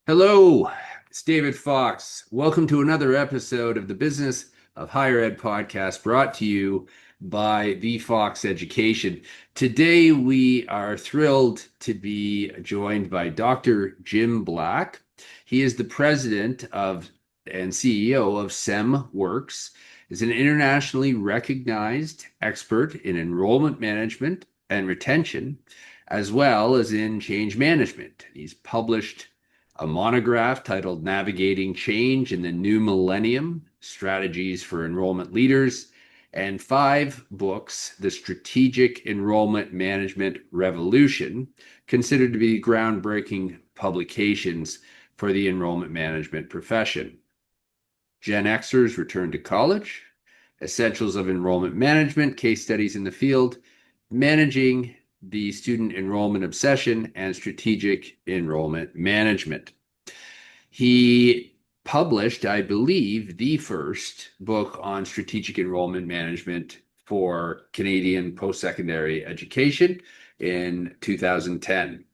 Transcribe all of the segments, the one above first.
Hello, it's David Fox. Welcome to another episode of the Business of Higher Ed podcast brought to you by the Fox Education. Today, we are thrilled to be joined by Dr. Jim Black. He is the president of and CEO of SEM Works, is an internationally recognized expert in enrollment management and retention, as well as in change management. He's published a monograph titled Navigating Change in the New Millennium, Strategies for Enrollment Leaders, and 5 books, The Strategic Enrollment Management Revolution, considered to be groundbreaking publications for the enrollment management profession. Gen Xers Return to College, Essentials of Enrollment Management, Case Studies in the Field, Managing the Student Enrollment Obsession, and Strategic Enrollment Management. He published, I believe, the first book on strategic enrollment management for Canadian post-secondary education in 2010.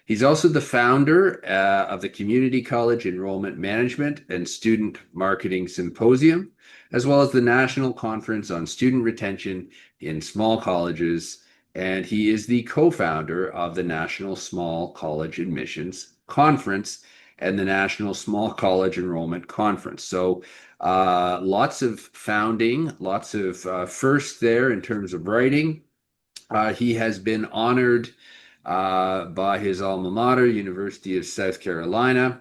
He's also the founder of the Community College Enrollment Management and Student Marketing Symposium, as well as the National Conference on Student Retention in Small Colleges, and he is the co-founder of the National Small College Admissions Conference and the National Small College Enrollment Conference. So lots of founding, lots of firsts there in terms of writing. He has been honored by his alma mater, University of South Carolina.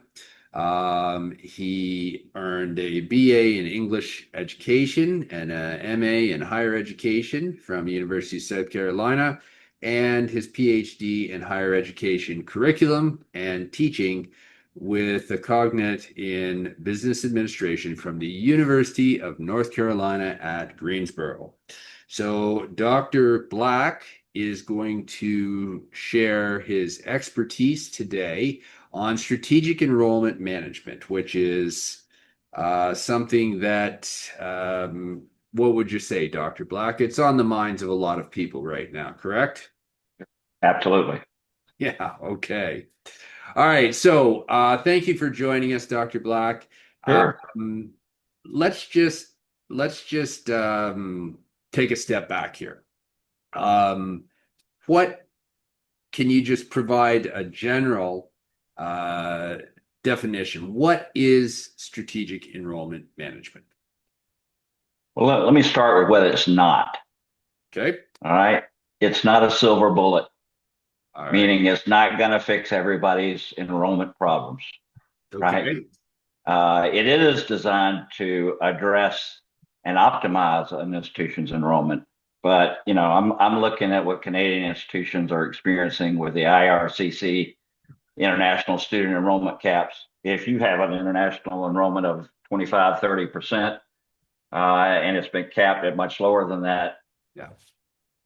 He earned a BA in English education and a MA in higher education from the University of South Carolina, and his PhD in higher education curriculum and teaching with a cognate in business administration from the University of North Carolina at Greensboro. So Dr. Black is going to share his expertise today on strategic enrollment management, which is something that, what would you say, Dr. Black? It's on the minds of a lot of people right now, correct? Absolutely. Yeah, okay. All right, so thank you for joining us, Dr. Black. Sure. Let's just take a step back here. What can you just provide a general definition? What is strategic enrollment management? Well, let me start with what it's not. Okay. All right. It's not a silver bullet, All right. meaning it's not going to fix everybody's enrollment problems. Okay. Right. It is designed to address and optimize an institution's enrollment. But, I'm looking at what Canadian institutions are experiencing with the IRCC international student enrollment caps. If you have an international enrollment of 25, 30%, and it's been capped at much lower than that, Yeah.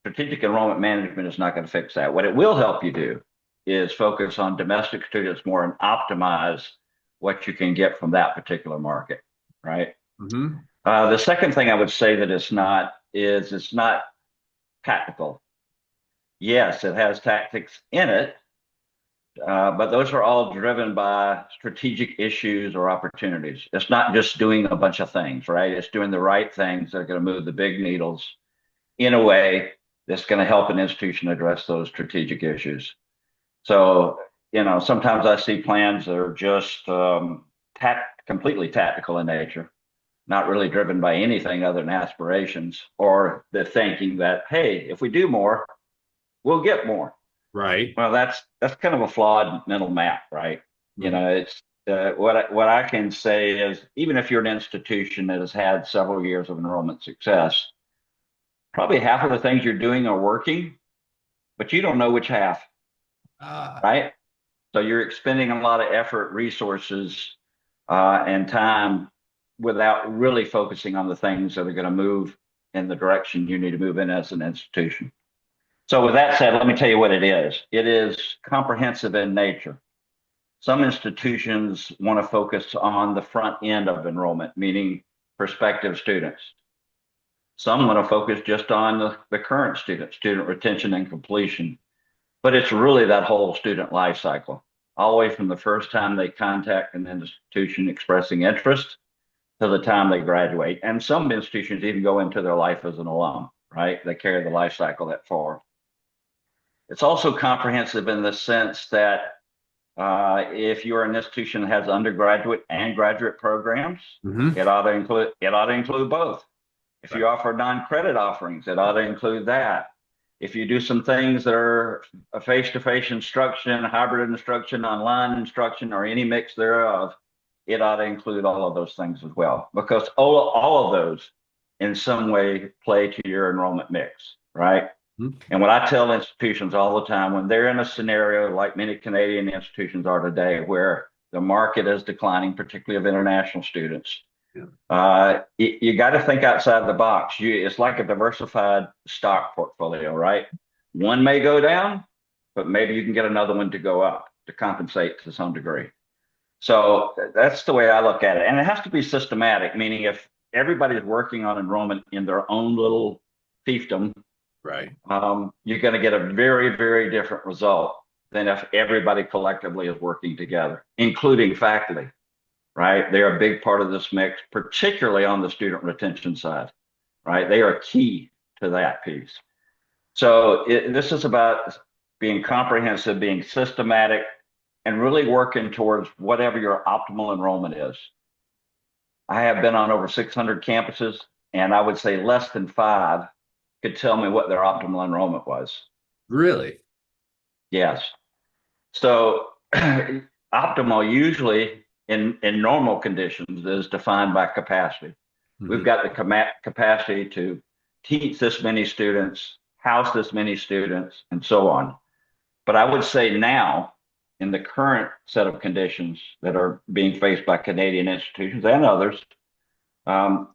strategic enrollment management is not going to fix that. What it will help you do is focus on domestic students more and optimize what you can get from that particular market, right? Mm-hmm. The second thing I would say that it's not tactical. Yes, it has tactics in it, but those are all driven by strategic issues or opportunities. It's not just doing a bunch of things, right? It's doing the right things that are going to move the big needles in a way that's going to help an institution address those strategic issues. So, sometimes I see plans that are just completely tactical in nature, not really driven by anything other than aspirations or the thinking that, hey, if we do more, we'll get more. Right. Well, that's kind of a flawed mental map, right? Mm-hmm. It's what I can say is, even if you're an institution that has had several years of enrollment success, probably half of the things you're doing are working, but you don't know which half, right? So you're expending a lot of effort, resources, and time without really focusing on the things that are going to move in the direction you need to move in as an institution. So with that said, let me tell you what it is. It is comprehensive in nature. Some institutions want to focus on the front end of enrollment, meaning prospective students. Some want to focus just on the current student retention and completion. But it's really that whole student life cycle. all the way from the first time they contact an institution expressing interest to the time they graduate. And some institutions even go into their life as an alum, right? They carry the life cycle that far. It's also comprehensive in the sense that if you're an institution that has undergraduate and graduate programs, Mm-hmm. it ought to include both. If Right. you offer non-credit offerings, it ought to include that. If you do some things that are a face-to-face instruction, hybrid instruction, online instruction, or any mix thereof, it ought to include all of those things as well, because all of those in some way play to your enrollment mix, right? Mm-hmm. And what I tell institutions all the time, when they're in a scenario like many Canadian institutions are today, where the market is declining, particularly of international students, Yeah. you got to think outside the box. It's like a diversified stock portfolio, right? One may go down, but maybe you can get another one to go up to compensate to some degree. So that's the way I look at it. And it has to be systematic, meaning if everybody's working on enrollment in their own little fiefdom, Right. you're going to get a very, very different result than if everybody collectively is working together, including faculty, right? They're a big part of this mix, particularly on the student retention side, right? They are key to that piece. So this is about being comprehensive, being systematic, and really working towards whatever your optimal enrollment is. I have been on over 600 campuses, and I would say less than 5 could tell me what their optimal enrollment was. Really? Yes. So optimal usually in normal conditions is defined by capacity. We've Mm-hmm. got the capacity to teach this many students, house this many students, and so on. But I would say now, in the current set of conditions that are being faced by Canadian institutions and others, um,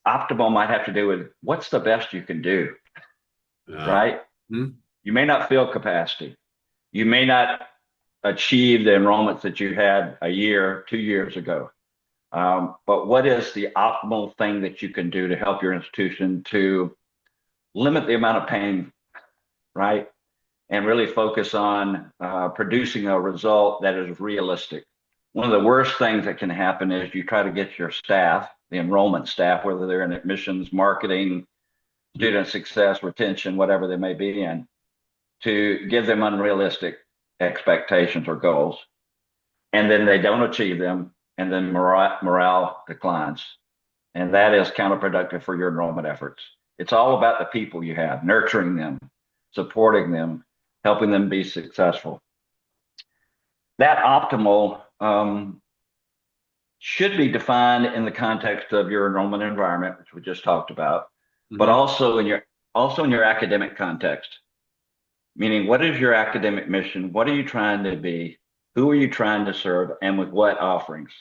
optimal might have to do with what's the best you can do, Uh, right? hmm. You may not feel capacity. You may not achieve the enrollments that you had a year, 2 years ago. But what is the optimal thing that you can do to help your institution to limit the amount of pain, right? And really focus on producing a result that is realistic. One of the worst things that can happen is you try to get your staff, the enrollment staff, whether they're in admissions, marketing, student success, retention, whatever they may be in, to give them unrealistic expectations or goals. And then they don't achieve them, and then morale declines. And that is counterproductive for your enrollment efforts. It's all about the people you have, nurturing them, supporting them, helping them be successful. That optimal should be defined in the context of your enrollment environment, which we just talked about, but Mm-hmm. also in your academic context. Meaning, what is your academic mission? What are you trying to be? Who are you trying to serve? And with what offerings,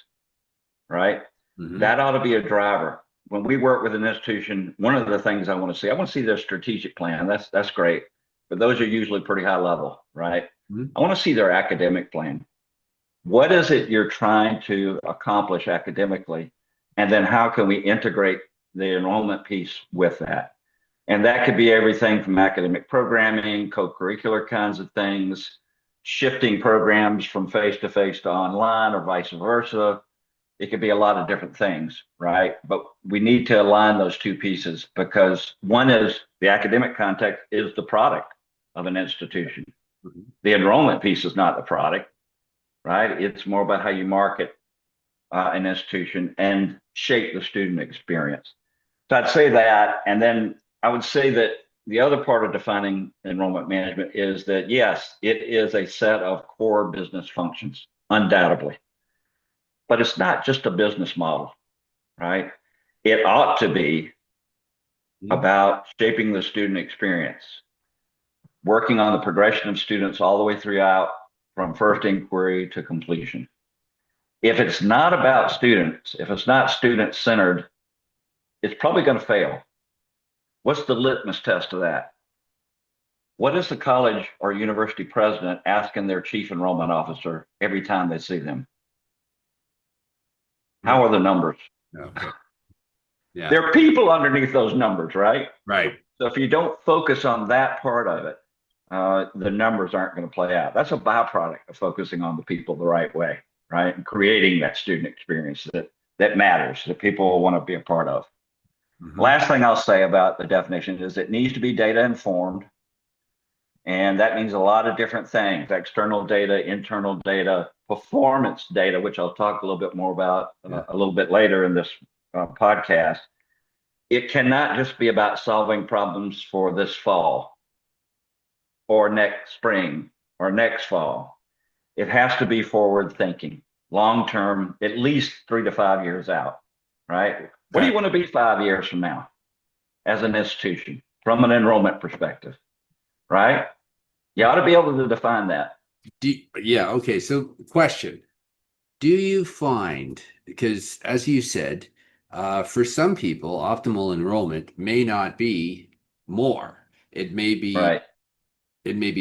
right? Mm-hmm. That ought to be a driver. When we work with an institution, one of the things I want to see their strategic plan. That's great. But those are usually pretty high level, right? Mm-hmm. I want to see their academic plan. What is it you're trying to accomplish academically? And then how can we integrate the enrollment piece with that? And that could be everything from academic programming, co-curricular kinds of things, shifting programs from face-to-face to online or vice versa. It could be a lot of different things, right? But we need to align those two pieces, because one is the academic context is the product of an institution. Mm-hmm. The enrollment piece is not the product, right? It's more about how you market an institution and shape the student experience. So I'd say that. And then I would say that the other part of defining enrollment management is that, yes, it is a set of core business functions, undoubtedly. But it's not just a business model, right? It ought to be Mm-hmm. about shaping the student experience, working on the progression of students all the way throughout from first inquiry to completion. If it's not about students, if it's not student centered, it's probably going to fail. What's the litmus test of that? What is the college or university president asking their chief enrollment officer every time they see them? How are the numbers? Okay. Yeah. There are people underneath those numbers, right? Right. So if you don't focus on that part of it, the numbers aren't going to play out. That's a byproduct of focusing on the people the right way, right? And creating that student experience that matters, that people want to be a part of. Mhm. Last thing I'll say about the definition is it needs to be data informed. And that means a lot of different things: external data, internal data, performance data, which I'll talk a little bit more about Yeah. a little bit later in this podcast. It cannot just be about solving problems for this fall or next spring or next fall. It has to be forward thinking, long term, at least 3 to 5 years out, right? What do Okay. you want to be 5 years from now as an institution from an enrollment perspective, right? You ought to be able to define that. Yeah. Okay. So, question. Do you find, because as you said, for some people, optimal enrollment may not be more. It may be Right.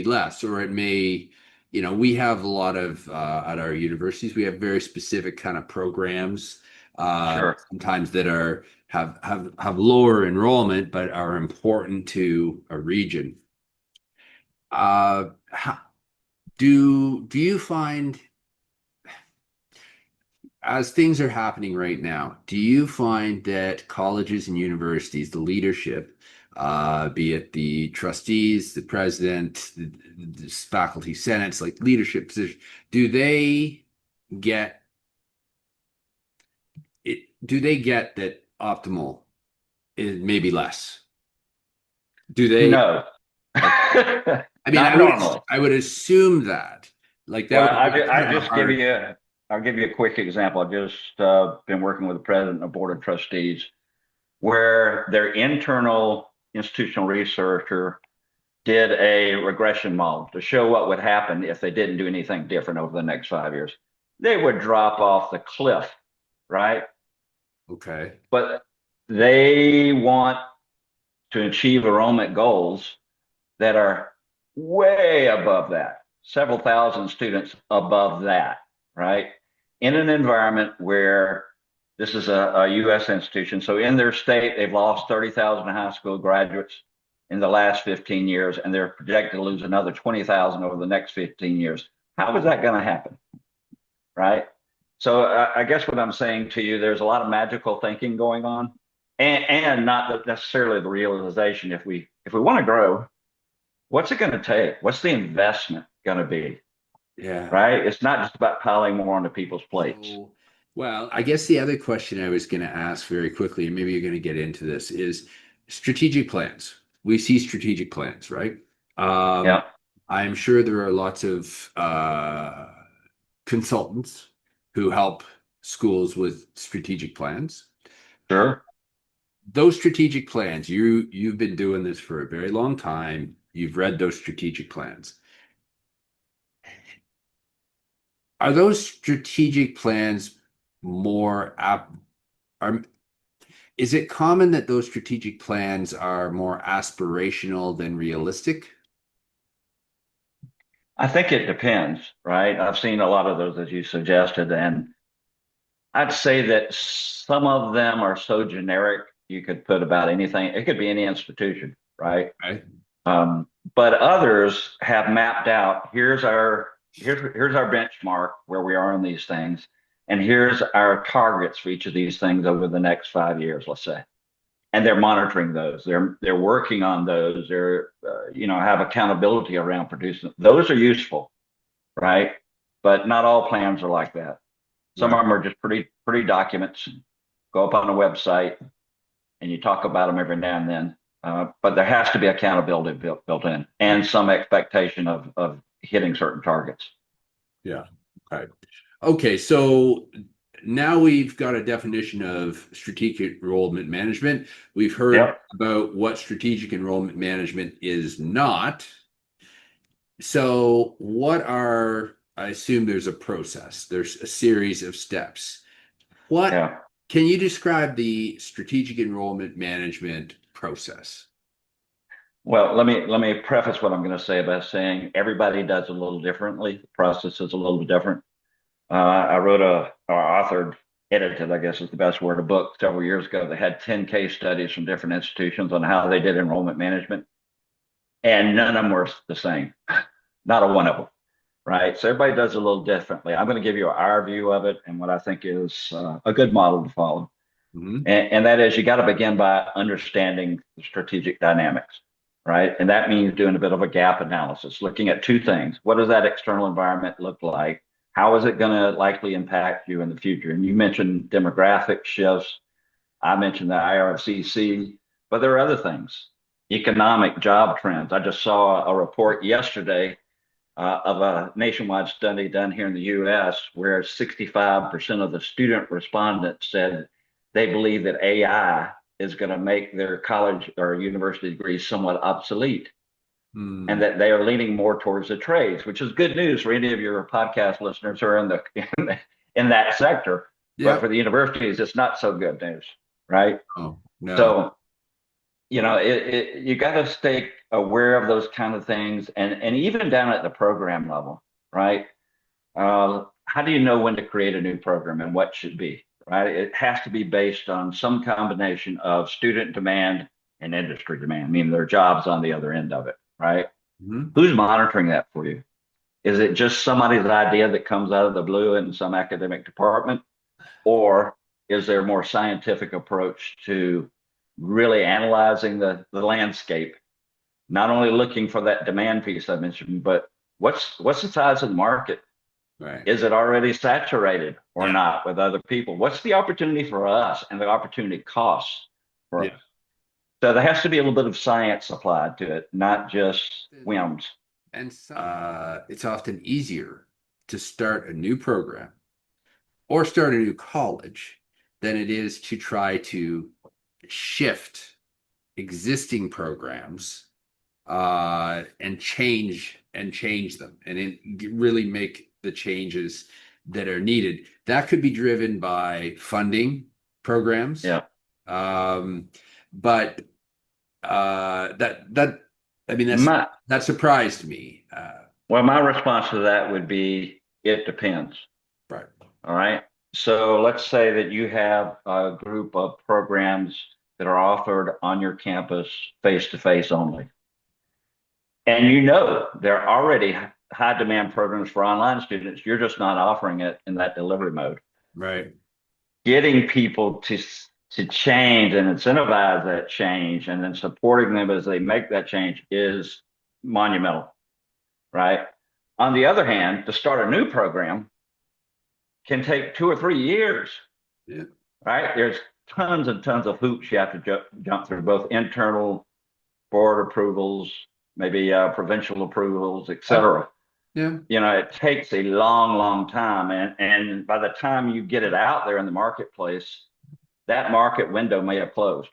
less, or it may, we have a lot of at our universities, we have very specific kind of programs, Sure. sometimes that are have lower enrollment, but are important to a region. How, do you find, as things are happening right now, do you find that colleges and universities, the leadership, be it the trustees, the president, the faculty senates, like leadership position, do they get it? Do they get that optimal is maybe less? Do they? No, Okay. I mean, not normally. I would assume that, like that Well, would be kind I of a just give hard. you, I'll give you a quick example. I've just been working with the president of board of trustees where their internal institutional researcher did a regression model to show what would happen if they didn't do anything different over the next 5 years. They would drop off the cliff, right? Okay. But they want to achieve enrollment goals that are way above that, several thousand students above that, right? In an environment where this is a U.S. institution. So in their state, they've lost 30,000 high school graduates in the last 15 years, and they're projected to lose another 20,000 over the next 15 years. How is that going to happen, right? So I guess what I'm saying to you, there's a lot of magical thinking going on, and not necessarily the realization. If we want to grow, what's it going to take? What's the investment going to be? Yeah. Right? It's not just about piling more onto people's plates. So, well, I guess the other question I was going to ask very quickly, and maybe you're going to get into this, is strategic plans. We see strategic plans, right? Um, Yeah, I'm sure there are lots of consultants who help schools with strategic plans. Uh, sure. those strategic plans, you've been doing this for a very long time. You've read those strategic plans. Are those strategic plans more are is it common that those strategic plans are more aspirational than realistic? I think it depends, right? I've seen a lot of those as you suggested, and I'd say that some of them are so generic you could put about anything. It could be any institution, right? Right. Um, but others have mapped out here's our benchmark where we are on these things, and here's our targets for each of these things over the next 5 years, let's say. And they're monitoring those. They're working on those. They're have accountability around producing. Those are useful, right? But not all plans are like that. Some Right. of them are just pretty documents. Go up on a website and you talk about them every now and then. But there has to be accountability built in Right. and some expectation of hitting certain targets. Yeah. Okay. Okay. So now we've got a definition of strategic enrollment management. We've heard Yep. about what strategic enrollment management is not. So, I assume there's a process, there's a series of steps. What Yeah. can you describe the strategic enrollment management process? Well, let me preface what I'm going to say by saying everybody does it a little differently. The process is a little bit different. I wrote or authored, edited, I guess is the best word, a book several years ago that had 10 case studies from different institutions on how they did enrollment management. and none of them were the same. Not a one of them, right? So everybody does it a little differently. I'm going to give you our view of it and what I think is a good model to follow. Mm-hmm. And that is you got to begin by understanding the strategic dynamics, right? And that means doing a bit of a gap analysis, looking at two things. What does that external environment look like? How is it going to likely impact you in the future? And you mentioned demographic shifts. I mentioned the IRCC, but there are other things. Economic job trends. I just saw a report yesterday of a nationwide study done here in the US where 65% of the student respondents said they believe that AI is going to make their college or university degrees somewhat obsolete and that they are leaning more towards the trades, which is good news for any of your podcast listeners who are in that sector. But for Yep. the universities, it's not so good news, right? Oh, no. So you got to stay aware of those kind of things, and even down at the program level, right? How do you know when to create a new program and what should be, right? It has to be based on some combination of student demand and industry demand, meaning there are jobs on the other end of it, right? Mm-hmm. Who's monitoring that for you? Is it just somebody's idea that comes out of the blue in some academic department? Or is there a more scientific approach to really analyzing the landscape, not only looking for that demand piece I mentioned, but what's the size of the market? Right. Is it already saturated or Yeah. not with other people? What's the opportunity for us and the opportunity costs for Yeah. us? So there has to be a little bit of science applied to it, not just whims. And it's often easier to start a new program or start a new college than it is to try to shift existing programs and change them really make the changes that are needed. That could be driven by funding programs, Yeah. um, but that I mean My that surprised me. well, my response to that would be it depends. Right. All right. So let's say that you have a group of programs that are offered on your campus face to face only. And you know they're already high demand programs for online students. You're just not offering it in that delivery mode. Right. Getting people to change and incentivize that change and then supporting them as they make that change is monumental, right? On the other hand, to start a new program can take 2 or 3 years. Yeah. Right? There's tons and tons of hoops you have to jump through, both internal board approvals, maybe provincial approvals, et Yeah. cetera. Yeah. It takes a long, long time. And by the time you get it out there in the marketplace, that market window may have closed.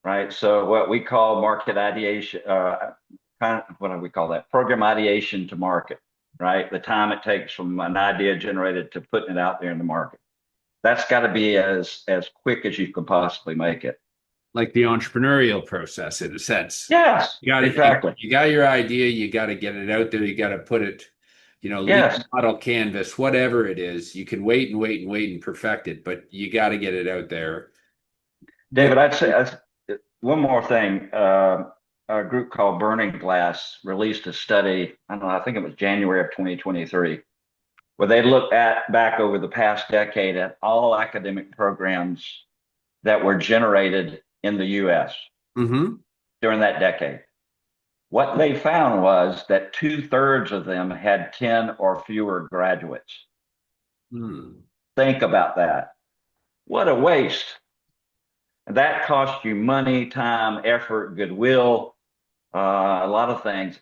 Right. So what we call market ideation, what do we call that? Program ideation to market, right? The time it takes from an idea generated to putting it out there in the market. That's got to be as quick as you can possibly make it. Like the entrepreneurial process in a sense. Yes, You got it. exactly. You got your idea. You got to get it out there. You got to put it, lead Yes, model canvas, whatever it is. You can wait and wait and wait and perfect it, but you got to get it out there. David, I'd say one more thing. A group called Burning Glass released a study. I don't know. I think it was January of 2023, where they looked back over the past decade at all academic programs that were generated in the U.S. Mm-hmm. during that decade. What they found was that 2/3 of them had 10 or fewer graduates. Hmm. Think about that. What a waste. That costs you money, time, effort, goodwill, a lot of things,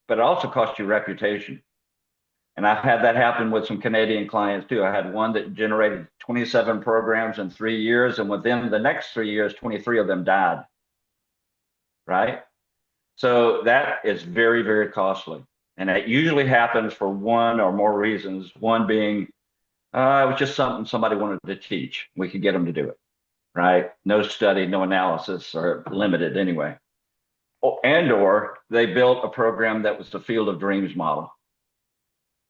but it also costs you reputation. And I've had that happen with some Canadian clients too. I had one that generated 27 programs in 3 years, and within the next 3 years, 23 of them died. Right? So that is very, very costly. And it usually happens for one or more reasons. One being it was just something somebody wanted to teach. We could get them to do it. Right? No study, no analysis, or limited anyway. Or they built a program that was the Field of Dreams model.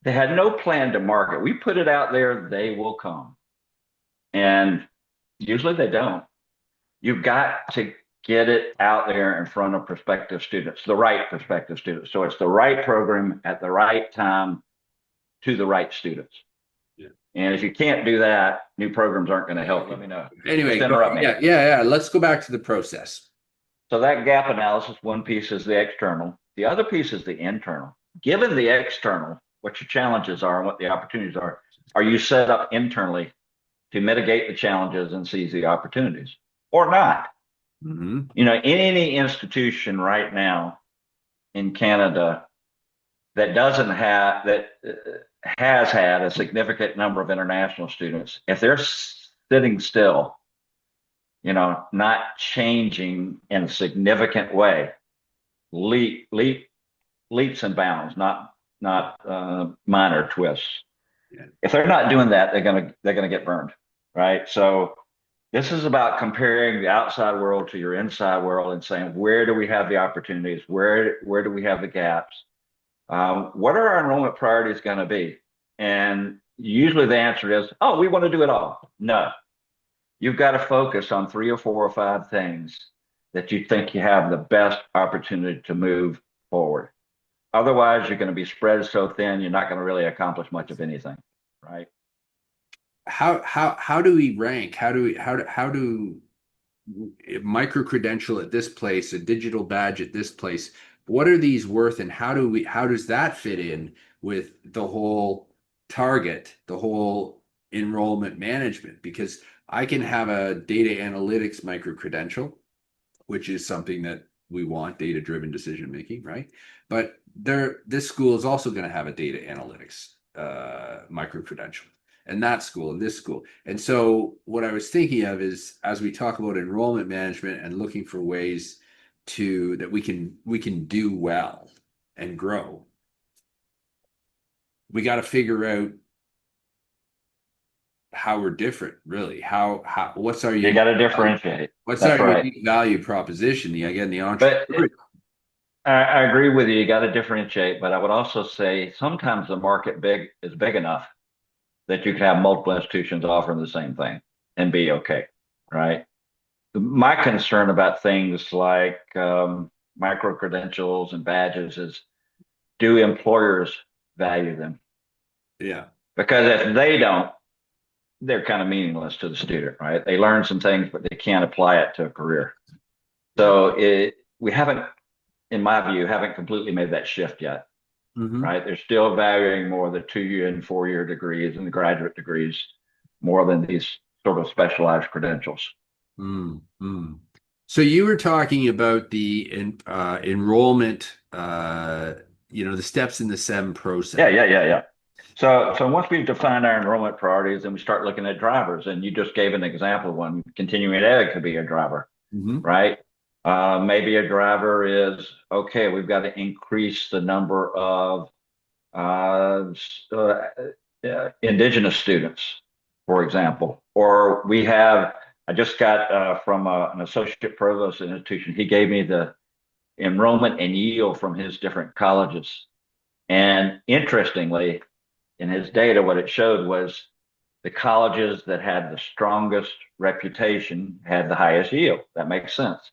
They had no plan to market. We put it out there, they will come. And usually they don't. You've got to get it out there in front of prospective students, the right prospective students. So it's the right program at the right time to the right students. Yeah. And if you can't do that, new programs aren't going to help. Let me know. Anyway, Just interrupt me. yeah. Let's go back to the process. So that gap analysis, one piece is the external. The other piece is the internal. Given the external, what your challenges are and what the opportunities are you set up internally to mitigate the challenges and seize the opportunities or not? Mm-hmm. You know, in any institution right now in Canada that doesn't have, that has had a significant number of international students, if they're sitting still, you know, not changing in a significant way, leaps and bounds, not minor twists. Yeah. If they're not doing that, they're gonna get burned, right? So this is about comparing the outside world to your inside world and saying, where do we have the opportunities? Where do we have the gaps? What are our enrollment priorities going to be? And usually the answer is, oh, we want to do it all. No, you've got to focus on 3 or 4 or 5 things that you think you have the best opportunity to move forward. Otherwise, you're going to be spread so thin, you're not going to really accomplish much of anything, right? How do we rank? How do micro credential at this place, a digital badge at this place? What are these worth, and how does that fit in with the whole target, the whole enrollment management? Because I can have a data analytics micro credential, which is something that we want, data-driven decision making, right? But this school is also going to have a data analytics micro credential, and that school and this school. And so what I was thinking of is, as we talk about enrollment management and looking for ways that we can do well and grow, we got to figure out how we're different, really. What's our You got to differentiate. what's That's our right. unique value proposition? Again, the But entrepreneur. I agree with you. You got to differentiate. But I would also say sometimes the market is big enough that you could have multiple institutions offering the same thing and be okay, right? My concern about things like micro credentials and badges is, do employers value them? Yeah. Because if they don't, they're kind of meaningless to the student, right? They learn some things, but they can't apply it to a career. So we haven't, in my view, haven't completely made that shift yet, right? They're still valuing more the 2-year and 4-year degrees and the graduate degrees more than these sort of specialized credentials. So you were talking about the enrollment, the steps in the SEM process. Yeah. So once we've defined our enrollment priorities, then we start looking at drivers. And you just gave an example of one. Continuing ed could be a driver, right? Maybe a driver is, okay, we've got to increase the number of indigenous students, for example. Or I just got from an associate provost institution, he gave me the enrollment and yield from his different colleges. And interestingly, in his data, what it showed was the colleges that had the strongest reputation had the highest yield. That makes sense.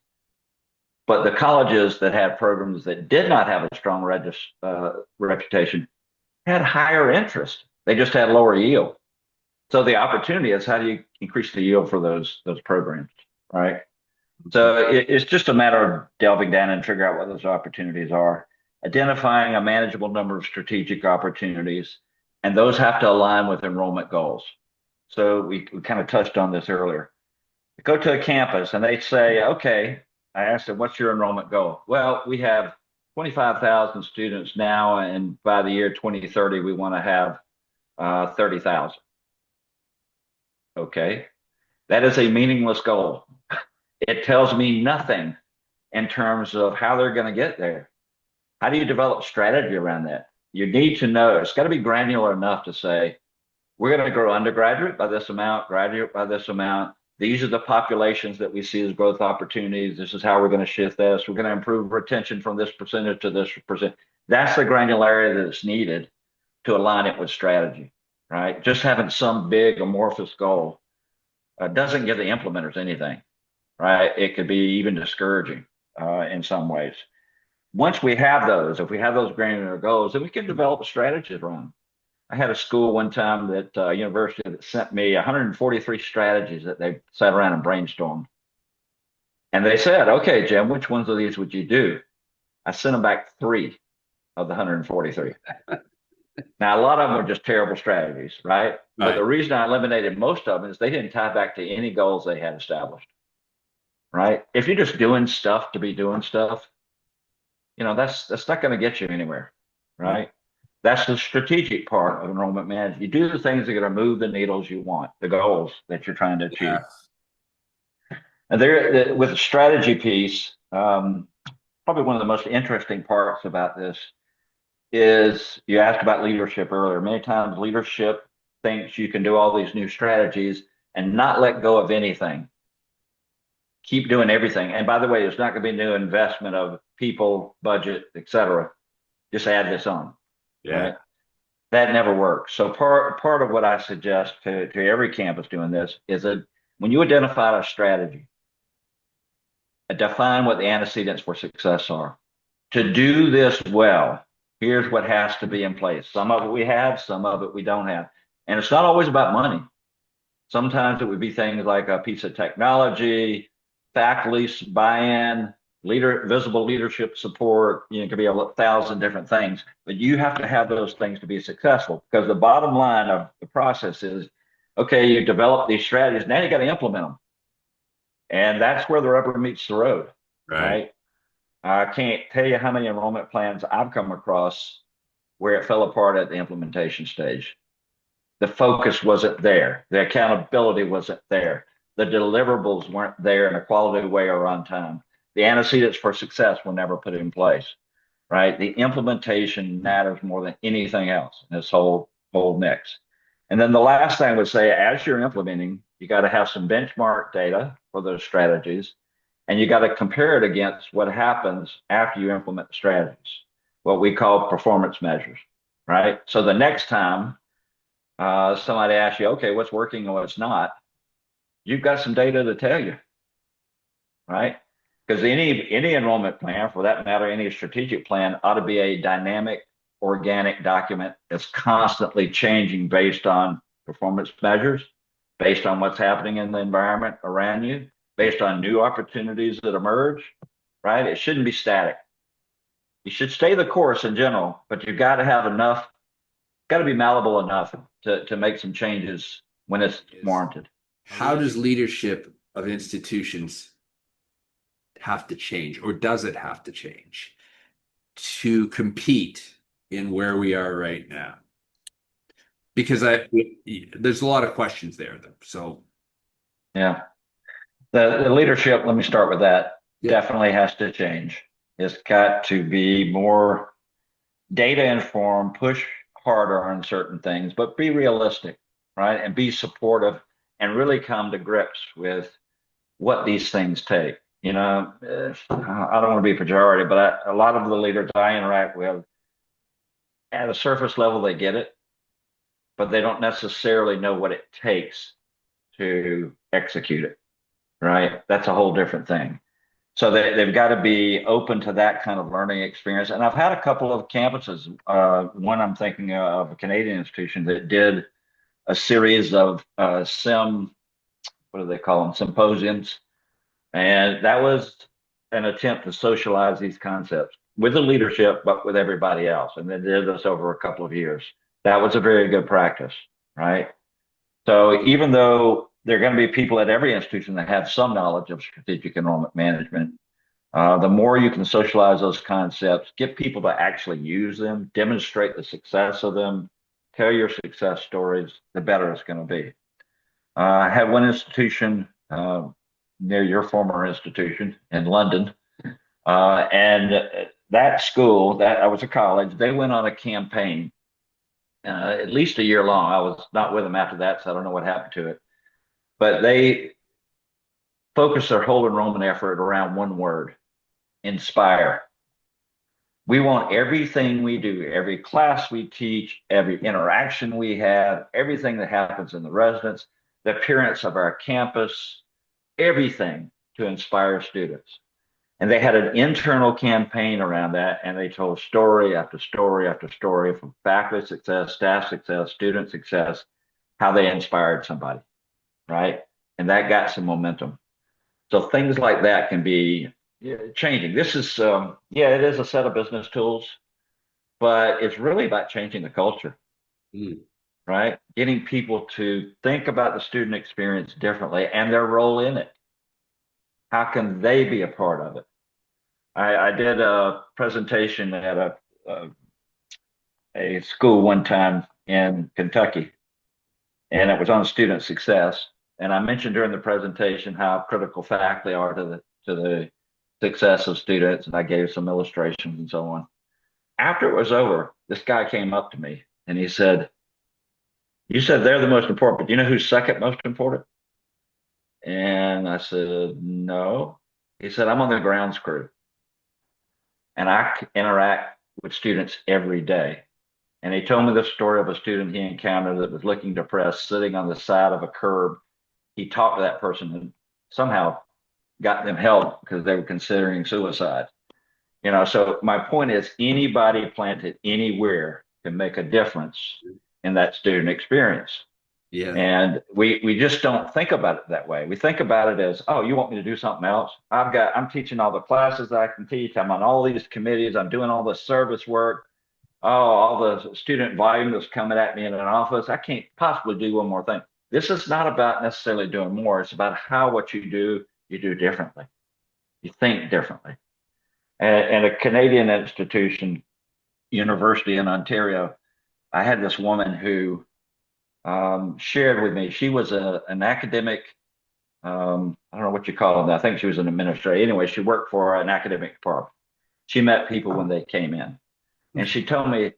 But the colleges that had programs that did not have a strong reputation had higher interest. They just had lower yield. So the opportunity is, how do you increase the yield for those programs, right? So it's just a matter of delving down and figure out what those opportunities are, identifying a manageable number of strategic opportunities, and those have to align with enrollment goals. So we kind of touched on this earlier. Go to a campus and they say, okay, I asked them, what's your enrollment goal? Well, we have 25,000 students now, and by the year 2030, we want to have 30,000. Okay, that is a meaningless goal. It tells me nothing in terms of how they're going to get there. How do you develop strategy around that? You need to know, it's got to be granular enough to say, we're going to grow undergraduate by this amount, graduate by this amount. These are the populations that we see as growth opportunities. This is how we're going to shift this. We're going to improve retention from this percentage to this percent. That's the granularity that's needed to align it with strategy, right? Just having some big amorphous goal doesn't give the implementers anything. right? It could be even discouraging in some ways. Once we have those, if we have those granular goals, then we can develop a strategy around them. I had a school one time that university that sent me 143 strategies that they sat around and brainstormed. And they said, okay, Jim, which ones of these would you do? I sent them back 3 of the 143. Now, a lot of them were just terrible strategies, right? But the reason I eliminated most of them is they didn't tie back to any goals they had established, right? If you're just doing stuff to be doing stuff, that's not going to get you anywhere, right? That's the strategic part of enrollment management. You do the things that are going to move the needles you want, the goals that you're trying to achieve. And there, with the strategy piece, probably one of the most interesting parts about this is you asked about leadership earlier. Many times leadership thinks you can do all these new strategies and not let go of anything. Keep doing everything. And by the way, there's not going to be new investment of people, budget, etc. Just add this on. Yeah. Right? That never works. So part of what I suggest to every campus doing this is that when you identify a strategy, define what the antecedents for success are. To do this well, here's what has to be in place. Some of it we have, some of it we don't have. And it's not always about money. Sometimes it would be things like a piece of technology, faculty buy-in, visible leadership support. It could be 1,000 different things, but you have to have those things to be successful, because the bottom line of the process is, okay, you develop these strategies, now you got to implement them. And that's where the rubber meets the road, right? I can't tell you how many enrollment plans I've come across where it fell apart at the implementation stage. The focus wasn't there. The accountability wasn't there. The deliverables weren't there in a quality way or on time. The antecedents for success were never put in place, right? The implementation matters more than anything else in this whole mix. And then the last thing I would say, as you're implementing, you got to have some benchmark data for those strategies, and you got to compare it against what happens after you implement the strategies, what we call performance measures, right? So the next time somebody asks you, okay, what's working and what's not, you've got some data to tell you, right? Because any enrollment plan, for that matter, any strategic plan, ought to be a dynamic, organic document that's constantly changing based on performance measures, based on what's happening in the environment around you, based on new opportunities that emerge, right? It shouldn't be static. You should stay the course in general, but you've got to have enough, got to be malleable enough to make some changes when it's warranted. How does leadership of institutions have to change, or does it have to change to compete in where we are right now? Because there's a lot of questions there. So yeah, the leadership, let me start with that. Definitely has to change. It's got to be more data informed, push harder on certain things, but be realistic, right? And be supportive and really come to grips with what these things take. I don't want to be pejorative, but a lot of the leaders I interact with, at a surface level, they get it, but they don't necessarily know what it takes to execute it, right? That's a whole different thing. So they've got to be open to that kind of learning experience. And I've had a couple of campuses. One I'm thinking of, a Canadian institution that did a series of SEM, what do they call them, symposiums. And that was an attempt to socialize these concepts with the leadership, but with everybody else. And they did this over a couple of years. That was a very good practice, right? So even though there are going to be people at every institution that have some knowledge of strategic enrollment management, the more you can socialize those concepts, get people to actually use them, demonstrate the success of them, tell your success stories, the better it's going to be. I had one institution near your former institution in London, and that school, that I was a college, they went on a campaign at least a year long. I was not with them after that, so I don't know what happened to it. But they focused their whole enrollment effort around one word: inspire. We want everything we do, every class we teach, every interaction we have, everything that happens in the residence, the appearance of our campus, everything to inspire students. And they had an internal campaign around that, and they told story after story after story from faculty success, staff success, student success, how they inspired somebody, right? And that got some momentum. So things like that can be changing. This is, it is a set of business tools, but it's really about changing the culture, right? Getting people to think about the student experience differently and their role in it. How can they be a part of it? I did a presentation at a school one time in Kentucky, and it was on student success. And I mentioned during the presentation how critical faculty are to the success of students, and I gave some illustrations and so on. After it was over, this guy came up to me and he said, "You said they're the most important, but do you know who's second most important?" And I said, "No." He said, "I'm on the grounds crew, and I interact with students every day." And he told me the story of a student he encountered that was looking depressed, sitting on the side of a curb. He talked to that person and somehow got them help because they were considering suicide. So my point is anybody planted anywhere can make a difference in that student experience. Yeah. And we just don't think about it that way. We think about it as, oh, you want me to do something else? I'm teaching all the classes that I can teach. I'm on all these committees. I'm doing all the service work. Oh, all the student volume that's coming at me in an office. I can't possibly do one more thing. This is not about necessarily doing more. It's about what you do differently. You think differently. And a Canadian institution, university in Ontario, I had this woman who shared with me. She was an academic. I don't know what you call them. I think she was an administrator. Anyway, she worked for an academic department. She met people when they came in, and she told me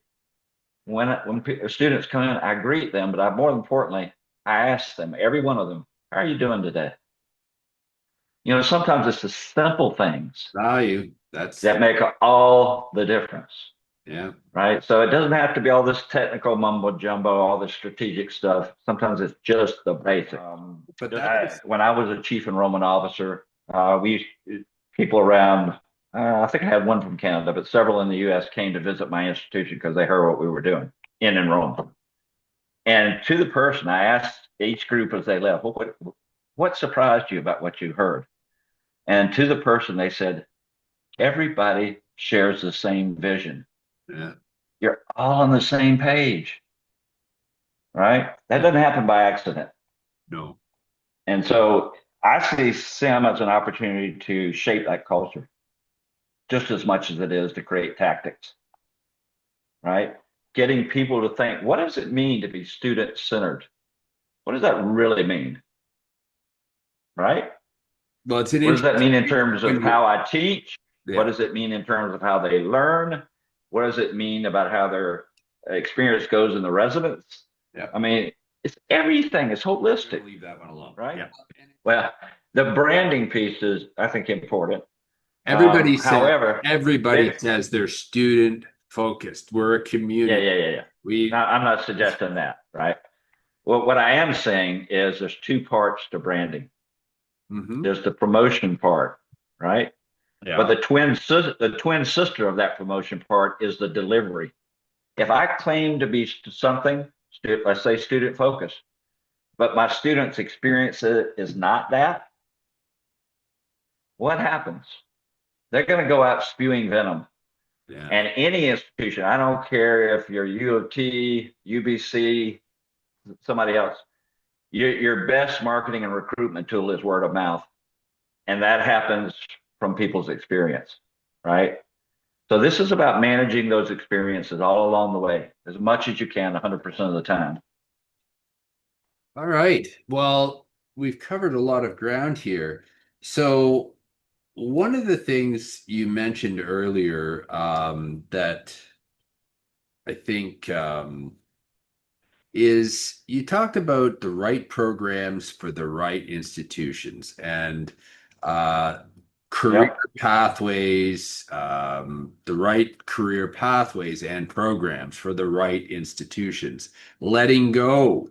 when students come in, I greet them, but more importantly, I ask them, every one of them, "How are you doing today?" Sometimes it's the simple things Value. that make all the difference. Yeah. Right. So it doesn't have to be all this technical mumbo jumbo, all this strategic stuff. Sometimes it's just the basic. But when I was a chief enrollment officer, we people around, I think I had one from Canada, but several in the US came to visit my institution because they heard what we were doing in enrollment. And to the person, I asked each group as they left, what surprised you about what you heard? And to the person, they said, everybody shares the same vision. Yeah. You're all on the same page, right? That doesn't happen by accident. No. And so I see SEM as an opportunity to shape that culture just as much as it is to create tactics, right? Getting people to think, what does it mean to be student-centered? What does that really mean, right? Well, what does that mean in terms of how I teach? Yeah. What does it mean in terms of how they learn? What does it mean about how their experience goes in the residence? Yeah. I mean, it's everything. It's holistic. Leave that one alone. Right? Yeah. Well, the branding piece is, I think, important. Everybody however, says they're student focused. We're a community. Yeah. I'm not suggesting that, right? Well, what I am saying is there's two parts to branding. Mm-hmm. There's the promotion part, right? Yeah. But the twin sister of that promotion part is the delivery. If I claim to be something, let's say student focused, but my students' experience is not that, what happens? They're going to go out spewing venom. Yeah. And any institution, I don't care if you're U of T, UBC, somebody else, your best marketing and recruitment tool is word of mouth. And that happens from people's experience, right? So this is about managing those experiences all along the way, as much as you can, 100% of the time. All right. Well, we've covered a lot of ground here. So one of the things you mentioned earlier that I think is you talked about the right programs for the right institutions and career pathways, the right career pathways and programs for the right institutions, letting go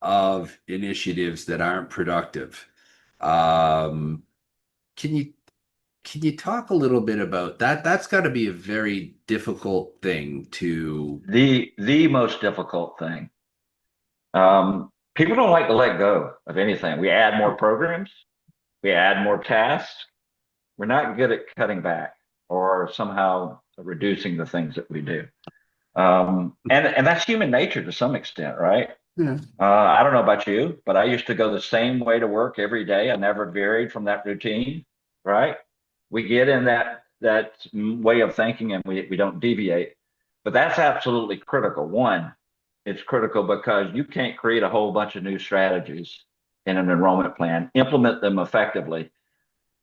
of initiatives that aren't productive. Can can you can you talk a little bit about that? That's got to be a very difficult thing to. The most difficult thing. People don't like to let go of anything. We add more programs, we add more tasks. We're not good at cutting back or somehow reducing the things that we do. And that's human nature to some extent, right? Yeah. I don't know about you, but I used to go the same way to work every day. I never varied from that routine, right? We get in that way of thinking and we don't deviate. But that's absolutely critical. One, it's critical because you can't create a whole bunch of new strategies in an enrollment plan, implement them effectively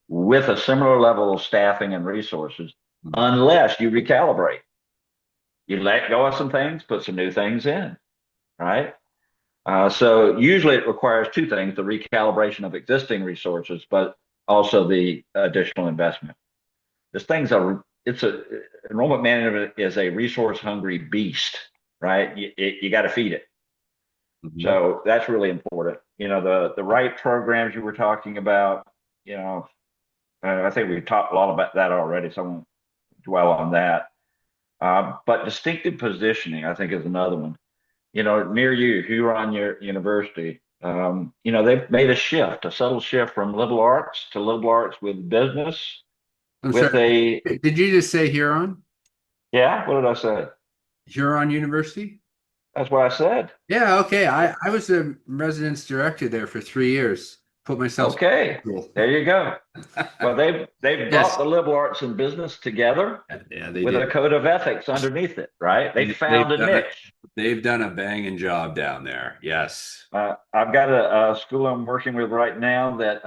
with a similar level of staffing and resources unless you recalibrate. You let go of some things, put some new things in, right? So usually it requires two things, the recalibration of existing resources, but also the additional investment. This thing's enrollment management is a resource hungry beast, right? You got to feed it. Mhm. So that's really important. The right programs you were talking about, I think we've talked a lot about that already, so I won't dwell on that. But distinctive positioning, I think, is another one. Near you, Huron University, they've made a subtle shift from liberal arts to liberal arts with business, I'm with sorry. a, Did you just say Huron? yeah, what did I say? Huron University? That's what I said. Yeah, okay. I was a residence director there for 3 years. Put myself Okay, through school. there you go. Well, they've brought Yes. the liberal arts and business together Yeah, they with a did. code of ethics underneath it, right? They They've found a done it. niche. They've done a banging job down there. Yes. I've got a school I'm working with right now that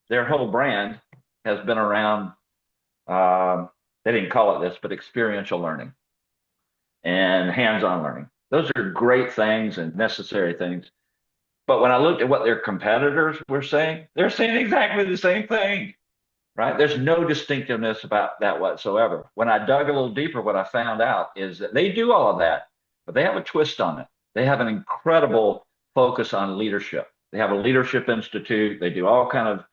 their whole brand has been around. They didn't call it this, but experiential learning and hands-on learning. Those are great things and necessary things. But when I looked at what their competitors were saying, they're saying exactly the same thing, right? There's no distinctiveness about that whatsoever. When I dug a little deeper, what I found out is that they do all of that, but they have a twist on it. They have an incredible focus on leadership. They have a leadership institute. They do all kind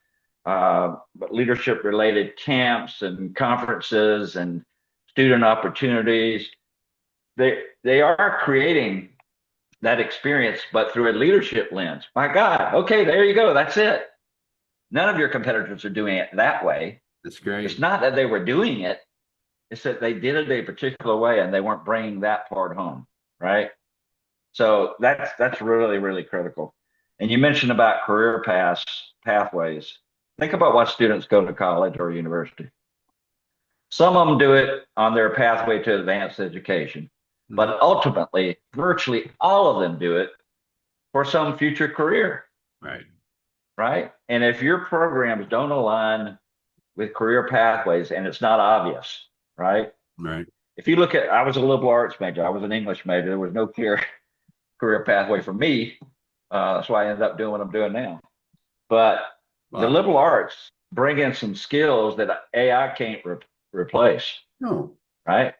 of leadership related camps and conferences and student opportunities. They are creating that experience, but through a leadership lens. My God, okay, there you go. That's it. None of your competitors are doing it that way. That's It's great. not that they were doing it, it's that they did it a particular way and they weren't bringing that part home, right? So that's really, really critical. And you mentioned about pathways. Think about what students go to college or university. Some of them do it on their pathway to advanced education, Mhm. but ultimately, virtually all of them do it for some future career, Right. right? And if your programs don't align with career pathways and it's not obvious, right? Right. If you look at, I was a liberal arts major, I was an English major, there was no clear career pathway for me. That's why I ended up doing what I'm doing now. But the Wow. liberal arts bring in some skills that AI can't replace, No. right?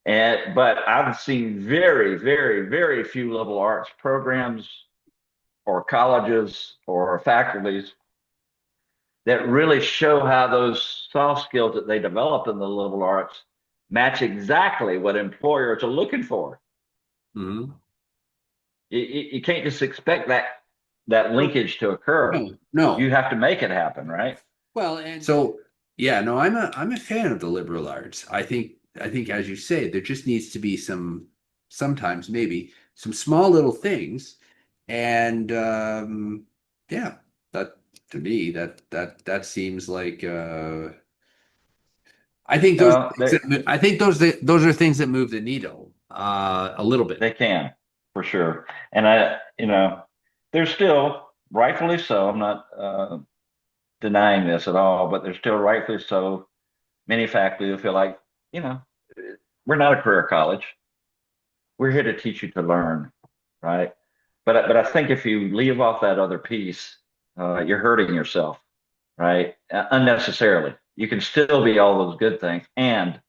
But I've seen very, very, very few liberal arts programs or colleges or faculties that really show how those soft skills that they develop in the liberal arts match exactly what employers are looking for. Hmm. You can't just expect that No. linkage to occur. No. No. You have to make it happen, right? Well, and so yeah, no, I'm a fan of the liberal arts. I think as you say, there just needs to be sometimes maybe some small little things, and yeah, that to me that seems like I think those Uh, they I think those are things that move the needle a little bit. they can for sure, and there's still rightfully so. I'm not denying this at all, but there's still rightfully so many faculty who feel like you know we're not a career college. We're here to teach you to learn, right? But I think if you leave off that other piece, you're hurting yourself, right? Unnecessarily. You can still be all those good things and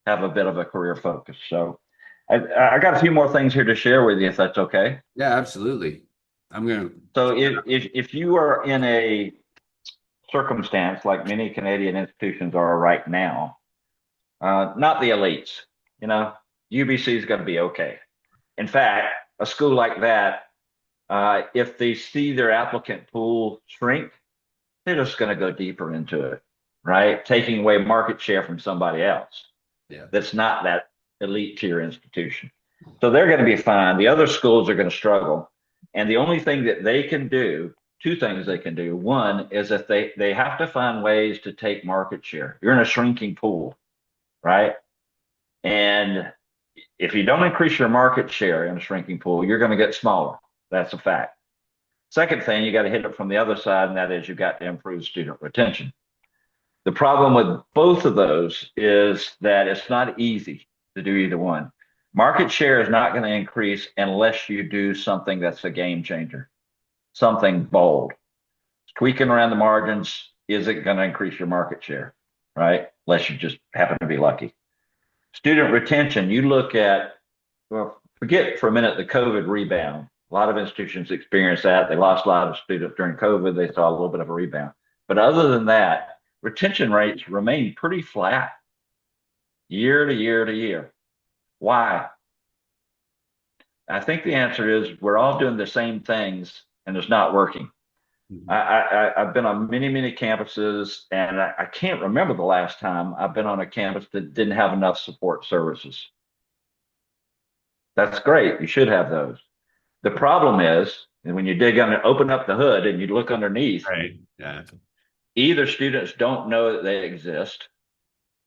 have a bit of a career focus. So I got a few more things here to share with you, if that's okay. Yeah, absolutely. I'm gonna. So if you are in a circumstance, like many Canadian institutions are right now. Not the elites. You know, UBC is going to be okay. In fact, a school like that, if they see their applicant pool shrink, they're just going to go deeper into it, right? Taking away market share from somebody else Yeah. that's not that elite tier institution. So they're going to be fine. The other schools are going to struggle. And the only thing that they can do, two things they can do. One is if they have to find ways to take market share. You're in a shrinking pool, right? And if you don't increase your market share in a shrinking pool, you're going to get smaller. That's a fact. Second thing, you got to hit it from the other side, and that is you've got to improve student retention. The problem with both of those is that it's not easy to do either one. Market share is not going to increase unless you do something that's a game changer, something bold. Tweaking around the margins isn't going to increase your market share, right? Unless you just happen to be lucky. Student retention, you look at, well, forget for a minute the COVID rebound. A lot of institutions experienced that. They lost a lot of students during COVID. They saw a little bit of a rebound. But other than that, retention rates remain pretty flat year to year to year. Why? I think the answer is we're all doing the same things and it's not working. Mhm. I've been on many, many campuses, and I can't remember the last time I've been on a campus that didn't have enough support services. That's great. You should have those. The problem is, and when you dig under, open up the hood and you look underneath, Right. Yeah. either students don't know that they exist,